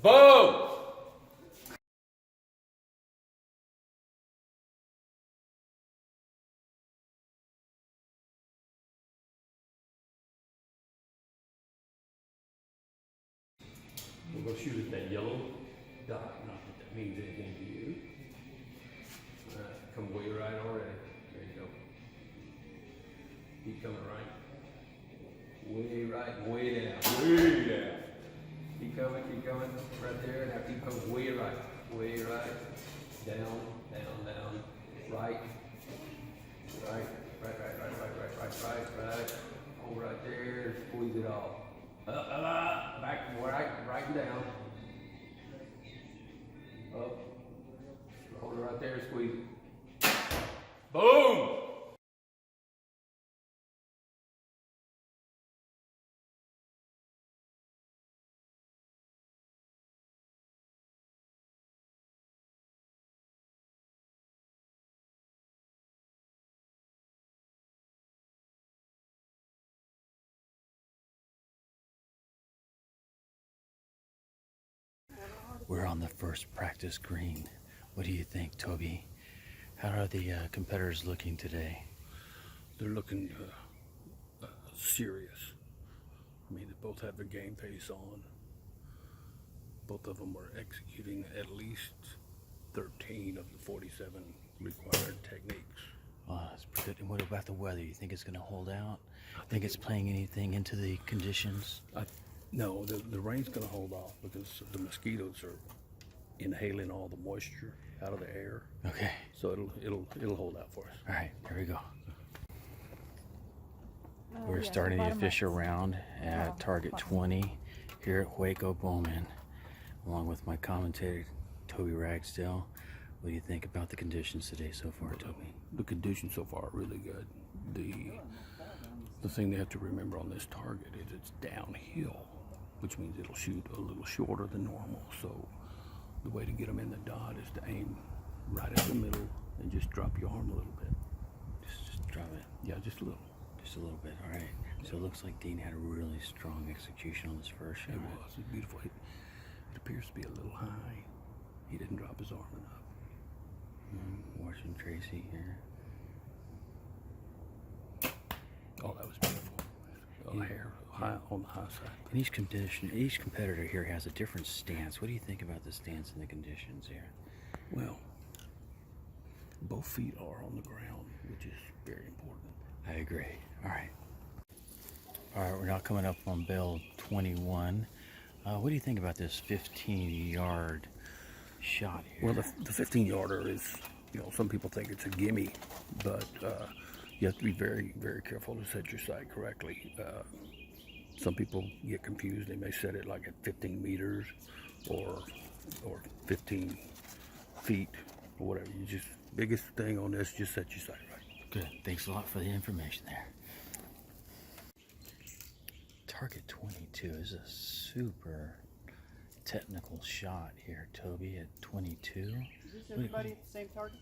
Boom! We're going to shoot at that yellow dot. Not that that means anything to you. All right, come way right already. There you go. Keep coming right. Way right, way down. Way down. Keep coming, right there. Now keep coming way right. Way right. Down, down, down. Right. Right. Hold right there. Squeeze it off. Up, back, right and down. Up. Hold it right there, squeeze it. Boom! We're on the first practice green. What do you think, Toby? How are the competitors looking today? They're looking serious. I mean, they both have their game face on. Both of them are executing at least 13 of the 47 required techniques. Oh, that's pretty good. And what about the weather? You think it's going to hold out? Think it's playing anything into the conditions? No, the rain's going to hold off because the mosquitoes are inhaling all the moisture out of the air. Okay. So it'll hold out for us. All right, here we go. We're starting the official round at target 20 here at Huaco Bowman, along with my commentator, Toby Ragsdale. What do you think about the conditions today so far, Toby? The conditions so far are really good. The thing they have to remember on this target is it's downhill, which means it'll shoot a little shorter than normal. So the way to get them in the dot is to aim right at the middle and just drop your arm a little bit. Just drop it. Yeah, just a little. Just a little bit. All right. So it looks like Dean had a really strong execution on this first shot. It was. It's beautiful. It appears to be a little high. He didn't drop his arm enough. Watching Tracy here. Oh, that was beautiful. Hair high on the high side. And each competitor here has a different stance. What do you think about the stance and the conditions here? Well, both feet are on the ground, which is very important. I agree. All right. All right, we're now coming up on bell 21. What do you think about this 15-yard shot here? Well, the 15-yarder is, some people think it's a gimme, but you have to be very, very careful to set your sight correctly. Some people get confused. They may set it like at 15 meters or 15 feet or whatever. Biggest thing on this, just set your sight right. Good. Thanks a lot for the information there. Target 22 is a super technical shot here, Toby, at 22. Is this everybody at the same target?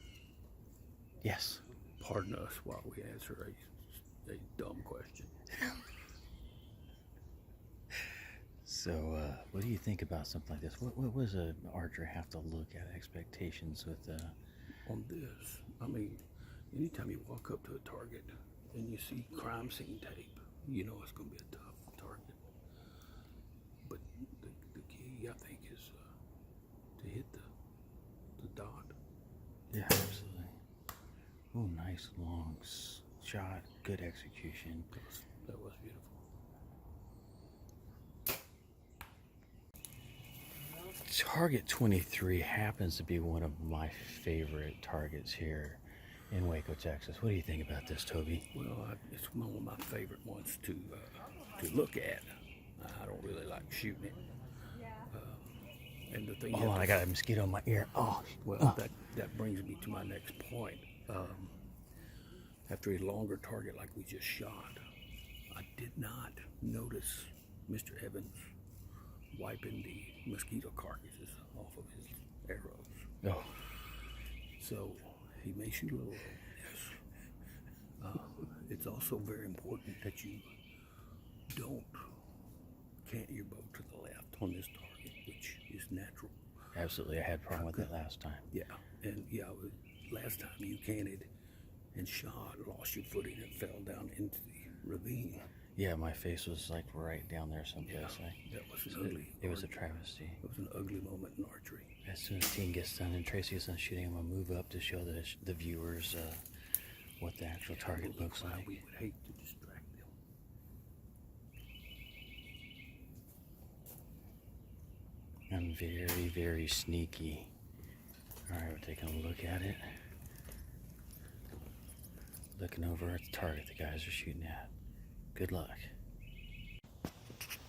Yes. Pardon us while we answer a dumb question. So, what do you think about something like this? What does an archer have to look at expectations with? On this, I mean, anytime you walk up to a target and you see crime scene tape, you know it's going to be a tough target. But the key, I think, is to hit the dot. Yeah, absolutely. Oh, nice long shot. Good execution. That was beautiful. Target 23 happens to be one of my favorite targets here in Waco, Texas. What do you think about this, Toby? Well, it's one of my favorite ones to look at. I don't really like shooting it. And the thing. Oh, I got a mosquito in my ear. Oh, well, that brings me to my next point. After a longer target like we just shot, I did not notice Mr. Evans wiping the mosquito carcasses off of his arrows. Oh. So he may shoot a little low, yes. It's also very important that you don't cant your bow to the left on this target, which is natural. Absolutely, I had a problem with it last time. Yeah, and yeah, last time you canted and shot, lost your footing and fell down into the ravine. Yeah, my face was like right down there someplace. That was an ugly. It was a travesty. It was an ugly moment in archery. As soon as Teen gets done and Tracy gets done shooting, I'm gonna move up to show the viewers what the actual target looks like. We would hate to distract them. I'm very, very sneaky. All right, we're taking a look at it. Looking over at the target the guys are shooting at. Good luck.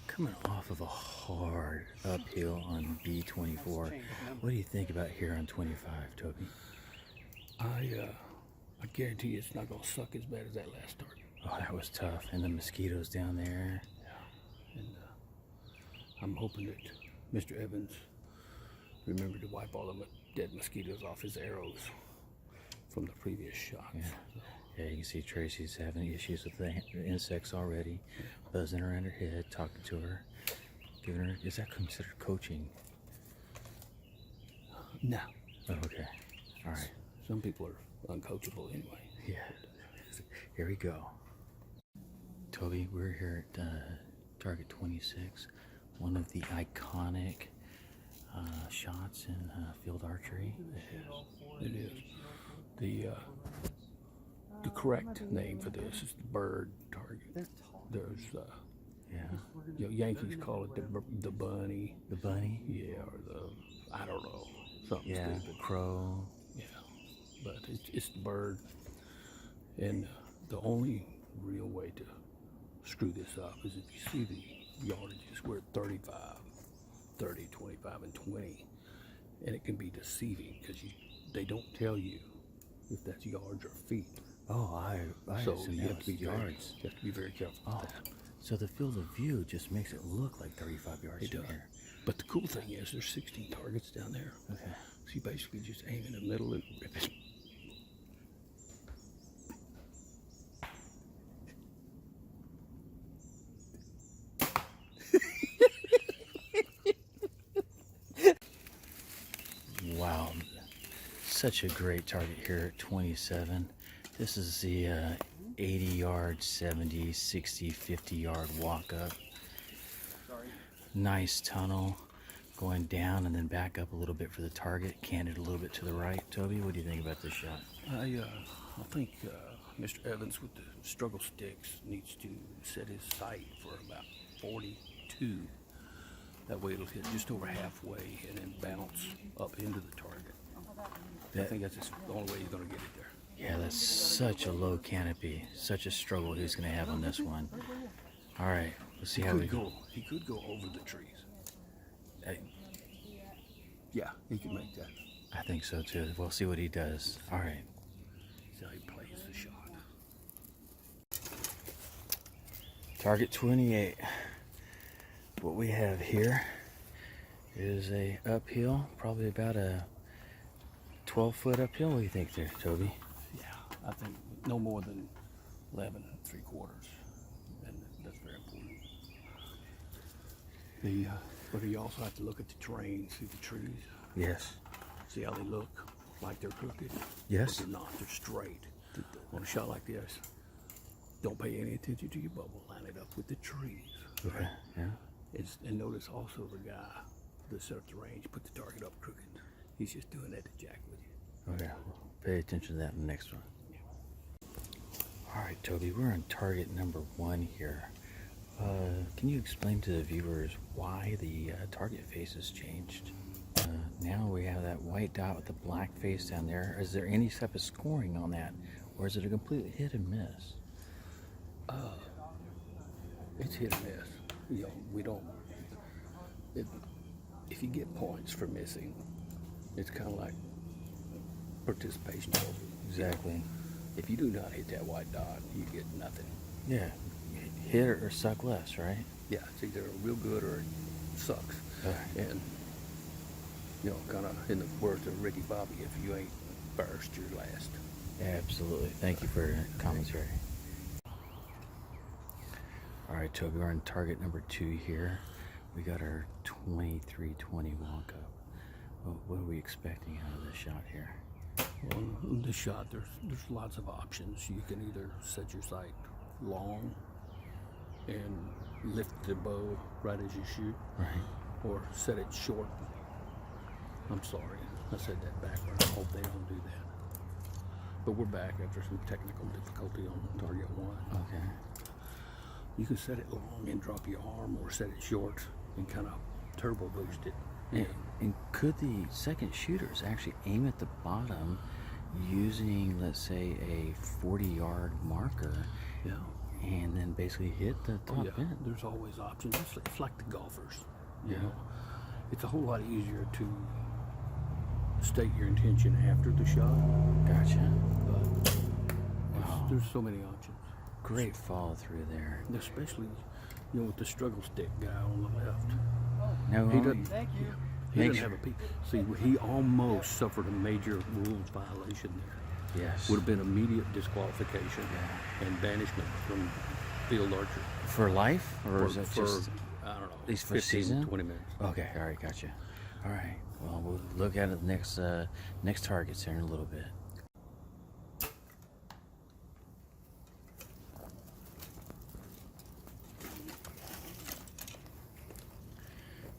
Coming off of a hard uphill on B24. What do you think about here on 25, Toby? I guarantee you it's not gonna suck as bad as that last target. Oh, that was tough. And the mosquitoes down there. Yeah. And I'm hoping that Mr. Evans remembered to wipe all the dead mosquitoes off his arrows from the previous shots. Yeah. So, Yeah, you can see Tracy's having issues with the insects already. Buzzing around her head, talking to her. Giving her, is that considered coaching? no. Oh, okay. All right. Some people are uncoachable anyway. Yeah. Here we go. Toby, we're here at target 26. One of the iconic shots in field archery. It is. The correct name for this is the bird target. There's, Yeah. Yankees call it the bunny. The bunny? Yeah, or I don't know, something Yeah. stupid. Crow. Yeah, but it's the bird. And the only real way to screw this up is if you see the yardages, we're at 35, 30, 25, and 20. And it can be deceiving because they don't tell you if that's yards or feet. Oh, I So assume you that have was to be yards. You have to be very careful Oh, with that. so the field of view just makes it look like 35 yards It from does. here. But the cool thing is there's 16 targets down there. Okay. So you basically just aim in the middle and rip it. Wow, such a great target here at 27. This is the 80 yard, 70, 60, 50 yard walk up. Nice tunnel going down and then back up a little bit for the target. Canted a little bit to the right. Toby, what do you think about this shot? I think Mr. Evans with the struggle sticks needs to set his sight for about 42. That way it'll hit just over halfway and then bounce up into the target. I think that's the only way he's going to get it there. Yeah, that's such a low canopy. Such a struggle he's going to have on this one. All right, let's see how we go. He could go over the trees. Yeah, he can make that. I think so too. We'll see what he does. All right. See how he plays the shot. Target 28. What we have here is a uphill, probably about a 12-foot uphill. What do you think there, Toby? Yeah, I think no more than 11 3/4, and that's very important. But you also have to look at the terrain, see the trees, Yes. see how they look, like they're crooked. Yes. But they're not, they're straight. On a shot like this, don't pay any attention to your bubble. Line it up with the trees. Okay. Yeah. And notice also the guy that set up the range, put the target up crooked. He's just doing that to jack with you. Okay. Pay attention to that in the next one. All right, Toby. We're on target number 1 here. Can you explain to the viewers why the target face has changed? Now we have that white dot with the black face down there. Is there any type of scoring on that, or is it a complete hit and miss? It's hit or miss. You know, we don't. If you get points for missing, it's kind of like participation trophy. Exactly. If you do not hit that white dot, you get nothing. Yeah. Hit or suck less, right? Yeah, it's either real good or it sucks. Okay. And you know, kind of in the words of Ricky Bobby, if you ain't first, you're last. Absolutely. Thank you for your commentary. All right, Toby, we're on target number 2 here. We got our 23-20 walk up. What are we expecting out of this shot here? Well, in this shot, there's lots of options. You can either set your sight long and lift the bow right as you shoot, Right. or set it short. I'm sorry, I said that backward. I hope they don't do that. But we're back after some technical difficulty on target 1. Okay. You can set it long and drop your arm, or set it short and kind of turbo boost it. And could the second shooters actually aim at the bottom using, let's say, a 40-yard marker, Yeah. and then basically hit the top Yeah, end? there's always options. It's like the golfers. You Yeah. know, it's a whole lot easier to state your intention after the shot, Gotcha. but Wow. there's so many options. Great follow through there. Especially, with the struggle stick guy on the left. No, He doesn't. Thank you. He Make doesn't sure- have a peek. See, he almost suffered a major rules violation there. Yes. Would have been immediate disqualification and banishment from field archery. For life, or is it for just I don't know, at least for 15, season? 20 minutes. Okay, all right, gotcha. All right, well, we'll look at it next targets here in a little bit.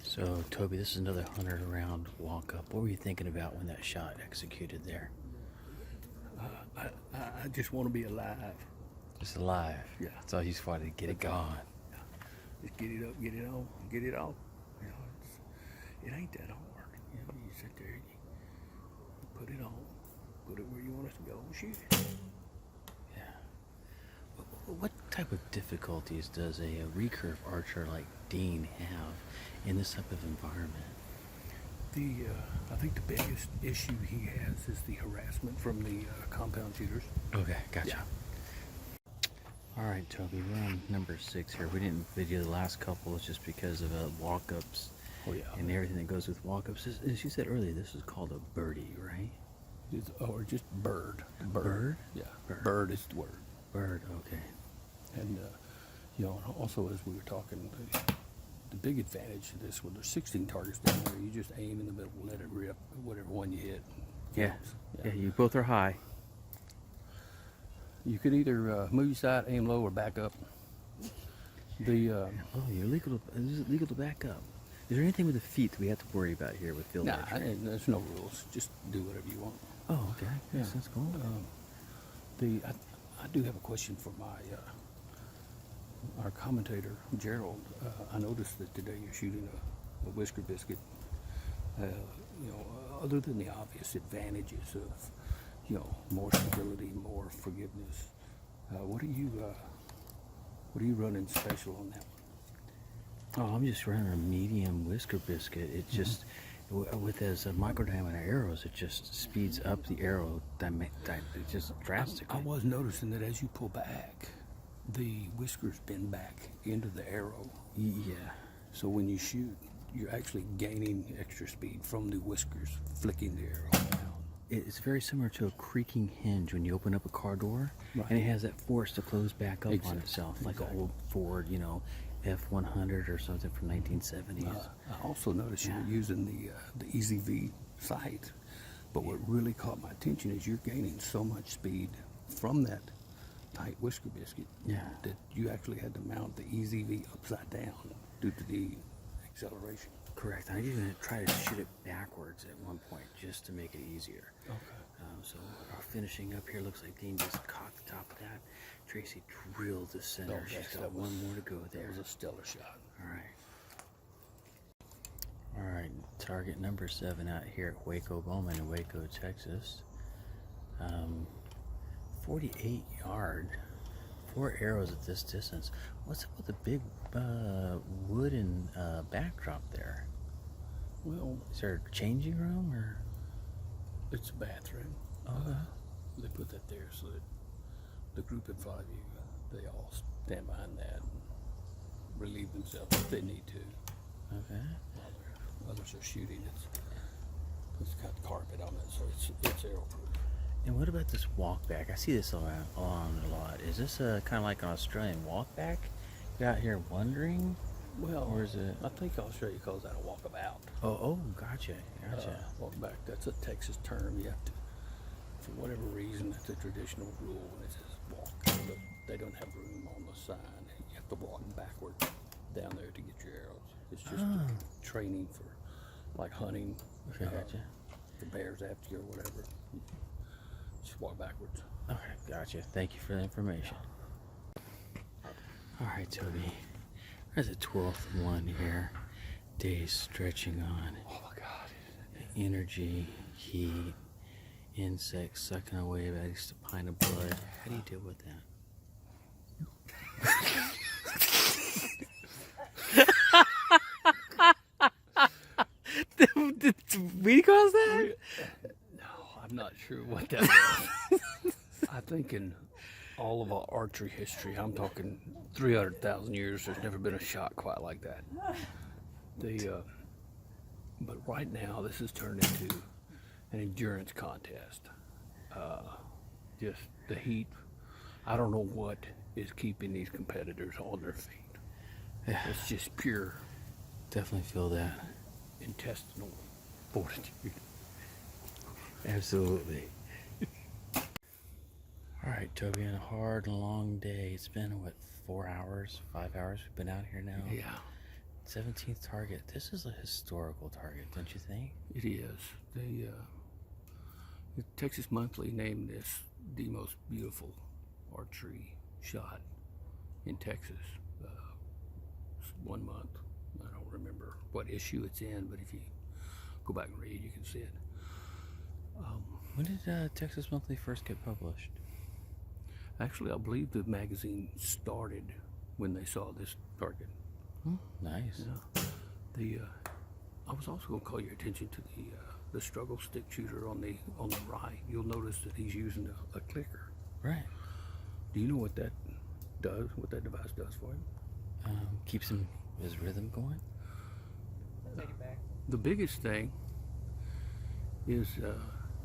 So, Toby, this is another 100-round walk-up. What were you thinking about when that shot executed there? I just want to be alive. Just alive. Yeah. That's all you just wanted to get it going. Just get it up, get it on, get it off. It ain't that hard. You sit there, you put it on, put it where you want it to go, and shoot it. Yeah. What type of difficulties does a recurve archer like Dean have in this type of environment? I think the biggest issue he has is the harassment from the compound shooters. Okay, gotcha. Yeah. All right, Toby, we're on number 6 here. We didn't video the last couple. It's just because of walk-ups Oh yeah. and everything that goes with walk-ups. As you said earlier, this is called a birdie, right? Or just bird. Bird? Yeah. Bird. Bird is the word. Bird, okay. And also as we were talking, the big advantage to this, when there's 16 targets down there, you just aim in the middle, let it rip, whatever one you hit. Yeah. counts. Yeah, you both are high. You can either move your sight, aim low, or back up. Oh, you're legal to back up. Is there anything with the feet that we have to worry about here with field Nah, archery? there's no rules. Just do whatever you want. Oh, okay. Yeah. That's cool. I do have a question for our commentator, Gerald. I noticed that today you're shooting a whisker biscuit. Other than the obvious advantages of, more stability, more forgiveness, what are you running special on that one? Oh, I'm just running a medium whisker biscuit. It just, with as a micro diameter arrows, it just speeds up the arrow just drastically. I was noticing that as you pull back, the whiskers bend back into the arrow. Yeah. So when you shoot, you're actually gaining extra speed from the whiskers, flicking the arrow down. It's very similar to a creaking hinge when you open up a car door, Right. and it has that force to close back up on Exactly. itself, like Exactly. an old Ford, F-100 or something from 1970s. I also noticed you were using the Easy V sight, but what really caught my attention is you're gaining so much speed from that tight whisker biscuit that you actually had to mount the Easy V upside down due to the acceleration. Correct. I even tried to shoot it backwards at one point just to make it easier. Okay. So our finishing up here looks like Dean just caught the top of that. Tracy drilled the center. Oh, She's yes, got that was- one more to go there. That was a stellar shot. All right. All right. Target number 7 out here at Huaco Bowman in Waco, Texas. 48 yard. 4 arrows at this distance. What's up with the big wooden backdrop there? Well, Is there a changing room or? it's a bathroom. Okay. They put that there so that the group in front of you, they all stand behind that and relieve themselves if they need to. Okay. While others are shooting, it's got carpet on it, so it's arrow proof. And what about this walk back? I see this on a lot. Is this kind of like an Australian walk back? You're out here wandering? Well, Or is it? I think I'll show you because that'll walk about. Oh, gotcha. Walk back. That's a Texas term. You have to, for whatever reason, it's a traditional rule. And it says walk. But they don't have room on the sign. You have to walk backward down there to get your arrows. It's just training for like hunting. Okay, gotcha. The bears after you or whatever. Just walk backwards. Okay, gotcha. Thank you for the information. All right, Toby. There's a 12th one here. Days stretching on. Oh my God. Energy, heat, insects sucking away at least a pint of blood. How do you deal with that? Did we cause that? No, I'm not sure what that was. I think in all of our archery history, I'm talking 300,000 years, there's never been a shot quite like that. But right now, this has turned into an endurance contest. Just the heat. I don't know what is keeping these competitors on their feet. It's just pure Definitely feel that. intestinal fortitude. Absolutely. All right, Toby, on a hard and long day. It's been, what, 4 hours, 5 hours we've been out here now? Yeah, 17th target. This is a historical target, don't you think? it is. The Texas Monthly named this the most beautiful archery shot in Texas. It's 1 month. I don't remember what issue it's in, but if you go back and read, you can see it. When did Texas Monthly first get published? Actually, I believe the magazine started when they saw this target. Nice. Yeah. I was also going to call your attention to the struggle stick shooter on the right. You'll notice that he's using a clicker. Right. Do you know what that does? What that device does for him? Keeps his rhythm going. Take it back. The biggest thing is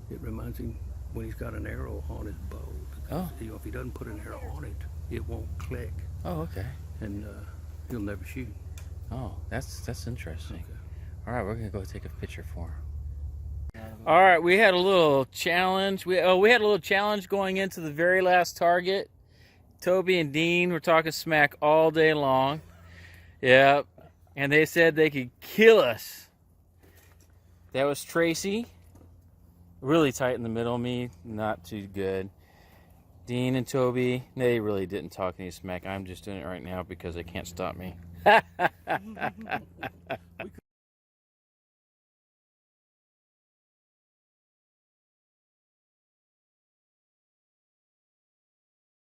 it reminds him when he's got an arrow on his bow. Because, if he doesn't put an arrow on it, it won't click, Oh, okay. and he'll never shoot. Oh, that's interesting. Okay. All right, we're gonna go take a picture for him. All right, we had a little challenge. We had a little challenge going into the very last target. Toby and Dean were talking smack all day long. Yep, and they said they could kill us. That was Tracy. Really tight in the middle of me, not too good. Dean and Toby, they really didn't talk any smack. I'm just doing it right now because they can't stop me.